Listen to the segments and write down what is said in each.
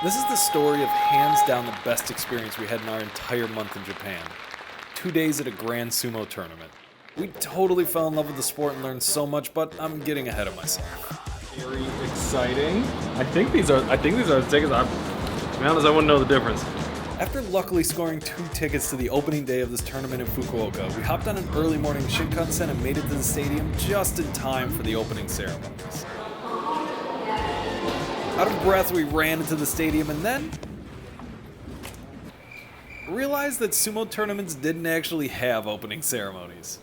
This is the story of hands down the best experience we had in our entire month in Japan. 2 days at a grand sumo tournament. We totally fell in love with the sport and learned so much, but I'm getting ahead of myself. Very exciting. I think these are the tickets. To be honest, I wouldn't know the difference. After luckily scoring 2 tickets to the opening day of this tournament in Fukuoka, we hopped on an early morning Shinkansen and made it to the stadium just in time for the opening ceremonies. Out of breath, we ran into the stadium and then realized that sumo tournaments didn't actually have opening ceremonies.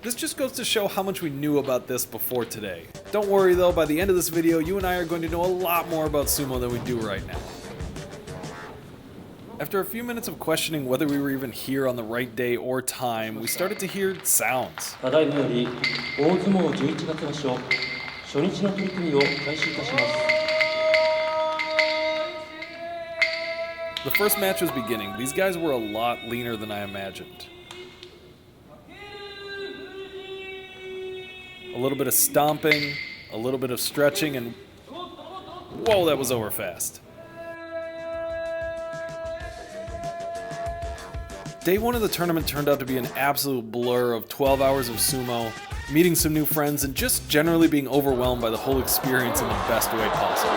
This just goes to show how much we knew about this before today. Don't worry though, by the end of this video, you and I are going to know a lot more about sumo than we do right now. After a few minutes of questioning whether we were even here on the right day or time, we started to hear sounds. The first match was beginning. These guys were a lot leaner than I imagined. A little bit of stomping, a little bit of stretching, and whoa, that was over fast. Day 1 of the tournament turned out to be an absolute blur of 12 hours of sumo, meeting some new friends, and just generally being overwhelmed by the whole experience in the best way possible.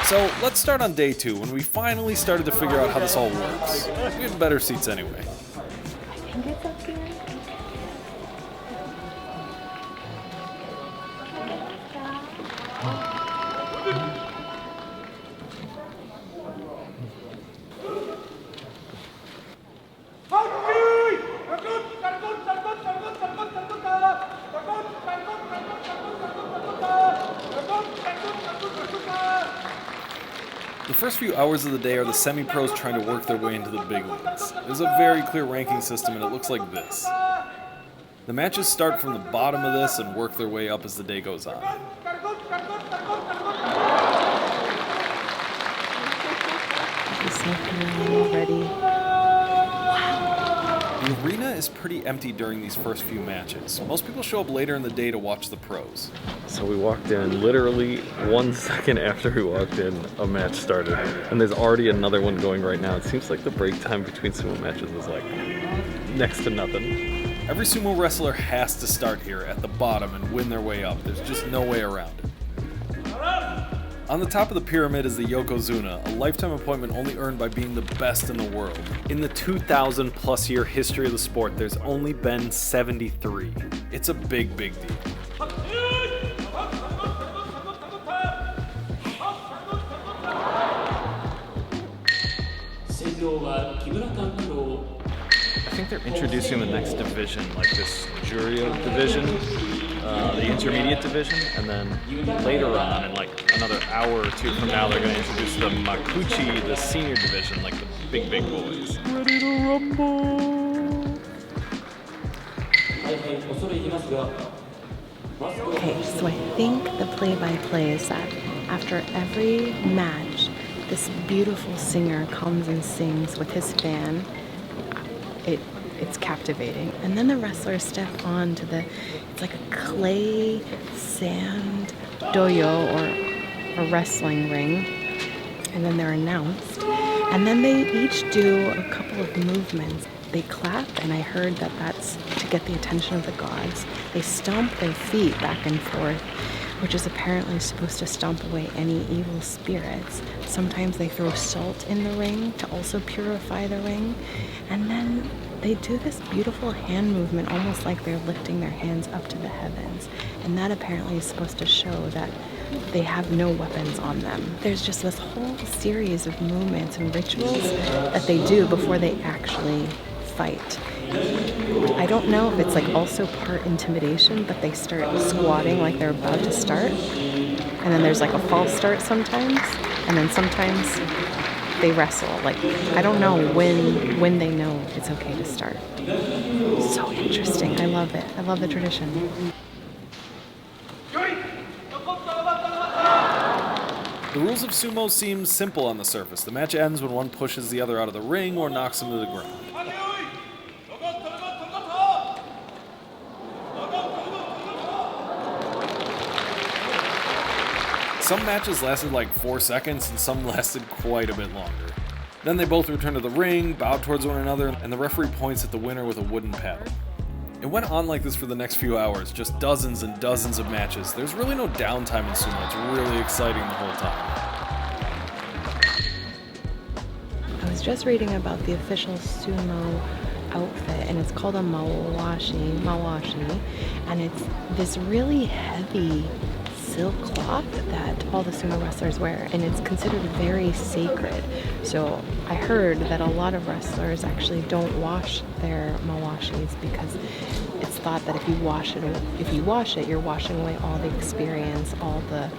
So let's start on day 2, when we finally started to figure out how this all works. We had better seats anyway. I think it's up here. The first few hours of the day are the semi-pros trying to work their way into the big leagues. There's a very clear ranking system and it looks like this. The matches start from the bottom of this and work their way up as the day goes on. It's so cool already. The arena is pretty empty during these first few matches. Most people show up later in the day to watch the pros. So we walked in, literally 1 second after we walked in, a match started. And there's already another one going right now. It seems like the break time between sumo matches was like next to nothing. Every sumo wrestler has to start here at the bottom and win their way up. There's just no way around it. On the top of the pyramid is the Yokozuna, a lifetime appointment only earned by being the best in the world. In the 2,000 plus year history of the sport, there's only been 73. It's a big, big deal. I think they're introducing the next division, like this Juryo division, the intermediate division, and then later on, in like another hour or 2 from now, they're going to introduce the Makuchi, the senior division, like the big, big boys. Ready to rumble! Okay, so I think the play-by-play is that after every match, this beautiful singer comes and sings with his fan. It's captivating. And then the wrestlers step on to it's like a clay sand doyo or a wrestling ring. And then they're announced. And then they each do a couple of movements. They clap, and I heard that that's to get the attention of the gods. They stomp their feet back and forth, which is apparently supposed to stomp away any evil spirits. Sometimes they throw salt in the ring to also purify the ring. And then they do this beautiful hand movement, almost like they're lifting their hands up to the heavens. And that apparently is supposed to show that they have no weapons on them. There's just this whole series of movements and rituals that they do before they actually fight. I don't know if it's like also part intimidation, but they start squatting like they're about to start. And then there's like a false start sometimes. And then sometimes they wrestle. Like, I don't know when they know it's okay to start. So interesting. I love it. I love the tradition. The rules of sumo seem simple on the surface. The match ends when one pushes the other out of the ring or knocks him to the ground. Some matches lasted like 4 seconds and some lasted quite a bit longer. Then they both returned to the ring, bowed towards one another, and the referee points at the winner with a wooden paddle. It went on like this for the next few hours, just dozens and dozens of matches. There's really no downtime in sumo, it's really exciting the whole time. I was just reading about the official sumo outfit, and it's called a mawashi, and it's this really heavy silk cloth that all the sumo wrestlers wear, and it's considered very sacred. So I heard that a lot of wrestlers actually don't wash their mawashis because it's thought that if you wash it, you're washing away all the experience, all the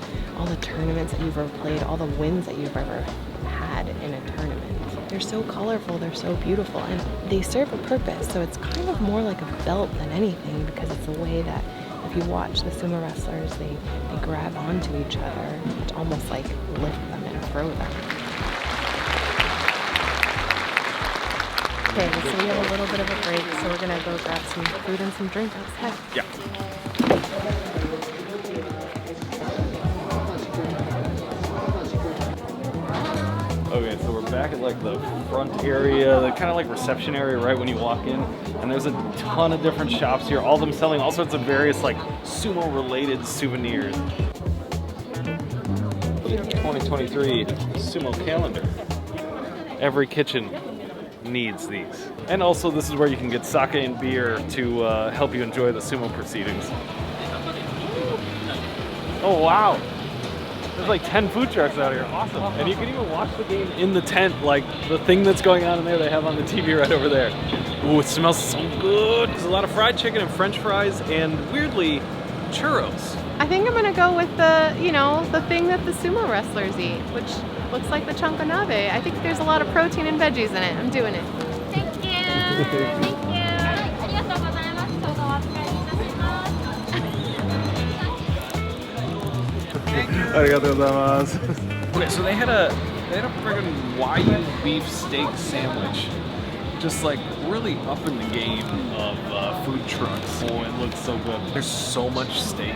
tournaments that you've ever played, all the wins that you've ever had in a tournament. They're so colorful, they're so beautiful, and they serve a purpose. So it's kind of more like a belt than anything, because it's a way that if you watch the sumo wrestlers, they grab onto each other to almost like lift them and throw them. Okay, so we have a little bit of a break, so we're gonna go grab some food and some drink outside. Yeah. Okay, so we're back at like the front area, the kind of like reception area right when you walk in, and there's a ton of different shops here, all of them selling all sorts of various like sumo related souvenirs. 2023 sumo calendar. Every kitchen needs these. And also this is where you can get sake and beer to help you enjoy the sumo proceedings. Oh wow! There's like 10 food trucks out here. Awesome. And you can even watch the game in the tent, like the thing that's going on in there they have on the TV right over there. Ooh, it smells so good. There's a lot of fried chicken and french fries and weirdly, churros. I think I'm gonna go with the, the thing that the sumo wrestlers eat, which looks like the chankonabe. I think there's a lot of protein and veggies in it. I'm doing it. Thank you. Thank you. ありがとうございます。どうぞお預かりいたします。Okay, so they had a friggin' Wagyu beef steak sandwich. Just like really up in the game of food trucks. Oh, it looks so good. There's so much steak.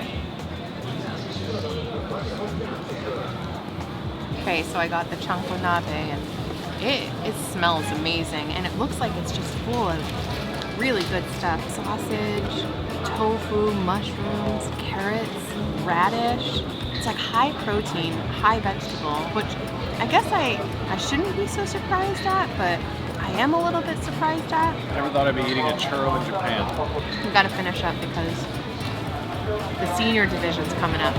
Okay, so I got the chankonabe, and it smells amazing, and it looks like it's just full of really good stuff. Sausage, tofu, mushrooms, carrots, radish. It's like high protein, high vegetable, which I guess I shouldn't be so surprised at, but I am a little bit surprised at. I never thought I'd be eating a churro in Japan. We've got to finish up because the senior division's coming up.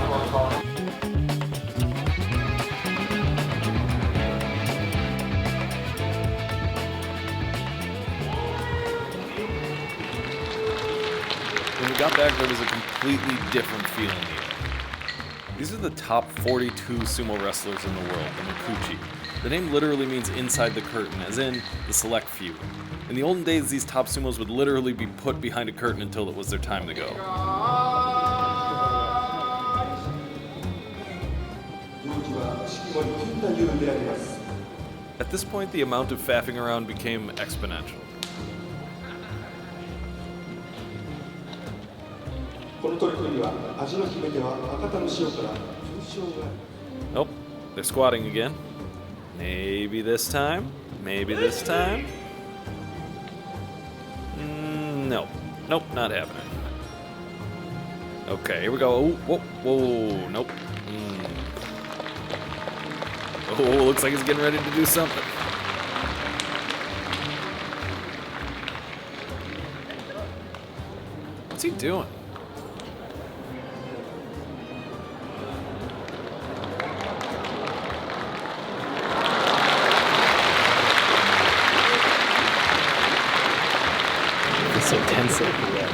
When we got back, there was a completely different feeling here. These are the top 42 sumo wrestlers in the world, the Makuchi. The name literally means inside the curtain, as in the select few. In the olden days, these top sumos would literally be put behind a curtain until it was their time to go. At this point, the amount of faffing around became exponential. Nope, they're squatting again. Maybe this time? Maybe this time? Nope. Nope, not happening. Okay, here we go. Oh, whoa, whoa, nope. Oh, looks like he's getting ready to do something. What's he doing? It's so tense over there.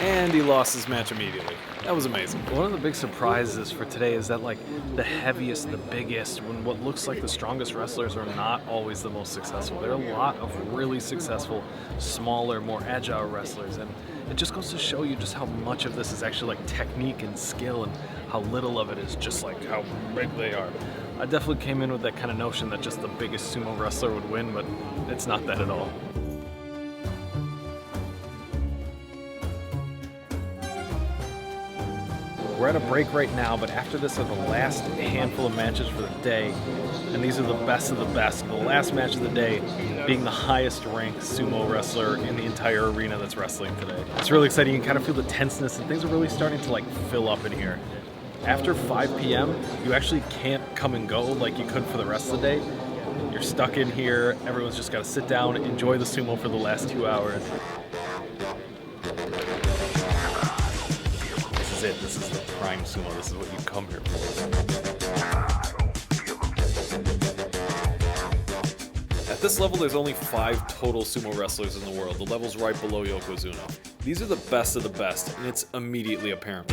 And he lost his match immediately. That was amazing. One of the big surprises for today is that like the heaviest, the biggest, when what looks like the strongest wrestlers are not always the most successful. There are a lot of really successful, smaller, more agile wrestlers, and it just goes to show you just how much of this is actually like technique and skill and how little of it is just like how big they are. I definitely came in with that kind of notion that just the biggest sumo wrestler would win, but it's not that at all. We're at a break right now, but after this are the last handful of matches for the day, and these are the best of the best. The last match of the day being the highest ranked sumo wrestler in the entire arena that's wrestling today. It's really exciting. You can kind of feel the tenseness, and things are really starting to like fill up in here. After 5 p.m., you actually can't come and go like you could for the rest of the day. You're stuck in here. Everyone's just got to sit down, enjoy the sumo for the last 2 hours. This is it. This is the prime sumo. This is what you come here for. At this level, there's only 5 total sumo wrestlers in the world. The level's right below Yokozuna. These are the best of the best, and it's immediately apparent.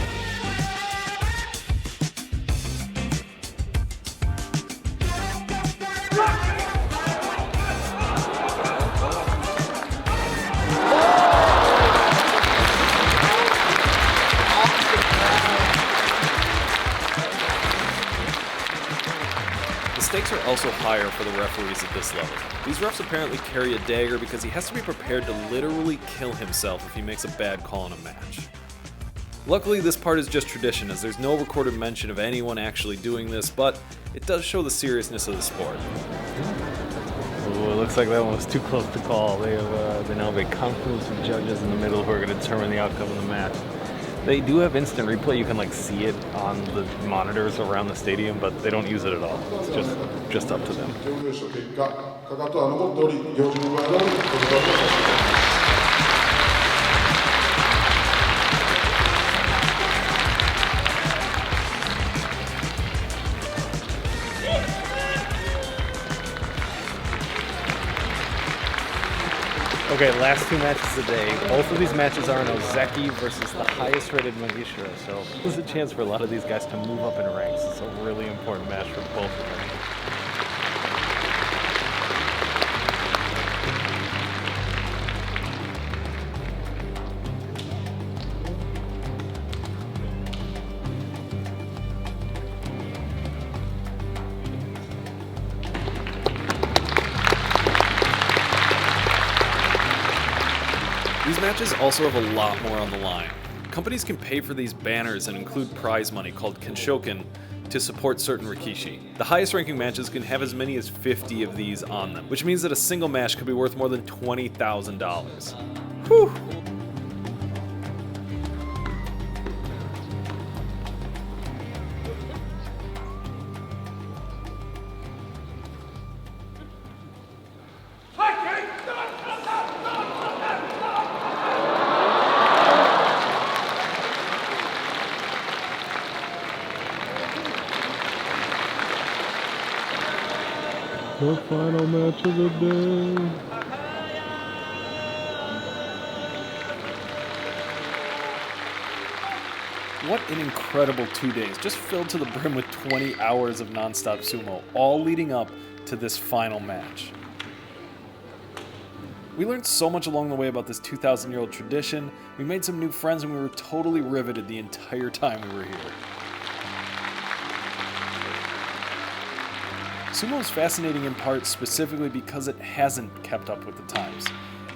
The stakes are also higher for the referees at this level. These refs apparently carry a dagger because he has to be prepared to literally kill himself if he makes a bad call in a match. Luckily, this part is just tradition, as there's no recorded mention of anyone actually doing this, but it does show the seriousness of the sport. Ooh, it looks like that one was too close to call. They now have a conference of judges in the middle who are going to determine the outcome of the match. They do have instant replay. You can like see it on the monitors around the stadium, but they don't use it at all. It's just up to them. Okay, last 2 matches of the day. Both of these matches are in Ozeki versus the highest rated Magishira, so there's a chance for a lot of these guys to move up in ranks. It's a really important match for both of them. These matches also have a lot more on the line. Companies can pay for these banners and include prize money called Kenshoken to support certain rikishi. The highest ranking matches can have as many as 50 of these on them, which means that a single match could be worth more than $20,000. Whew! The final match of the day. What an incredible 2 days, just filled to the brim with 20 hours of non-stop sumo, all leading up to this final match. We learned so much along the way about this 2,000-year-old tradition, we made some new friends, and we were totally riveted the entire time we were here. Sumo is fascinating in part specifically because it hasn't kept up with the times.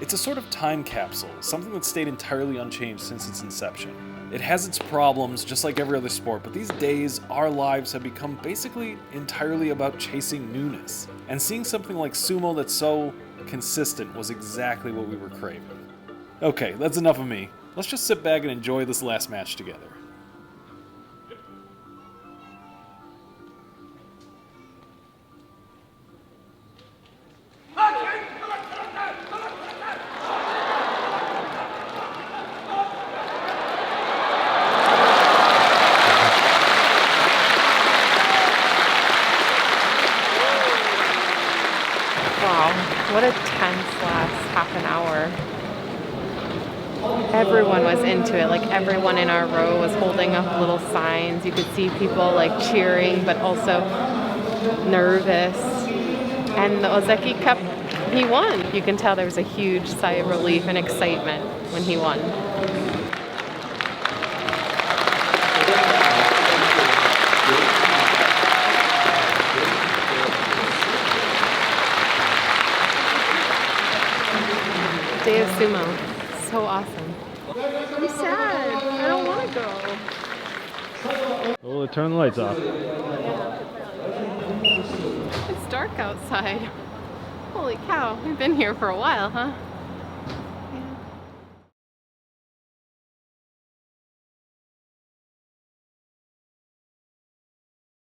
It's a sort of time capsule, something that stayed entirely unchanged since its inception. It has its problems, just like every other sport, but these days, our lives have become basically entirely about chasing newness. And seeing something like sumo that's so consistent was exactly what we were craving. Okay, that's enough of me. Let's just sit back and enjoy this last match together. Wow, what a tense last half an hour. Everyone was into it. Like everyone in our row was holding up little signs. You could see people like cheering, but also nervous. And the Ozeki Cup, he won. You can tell there was a huge sigh of relief and excitement when he won. day of sumo. So awesome. I'm sad. I don't want to go. Oh, turn the lights off. It's dark outside. Holy cow, we've been here for a while, huh?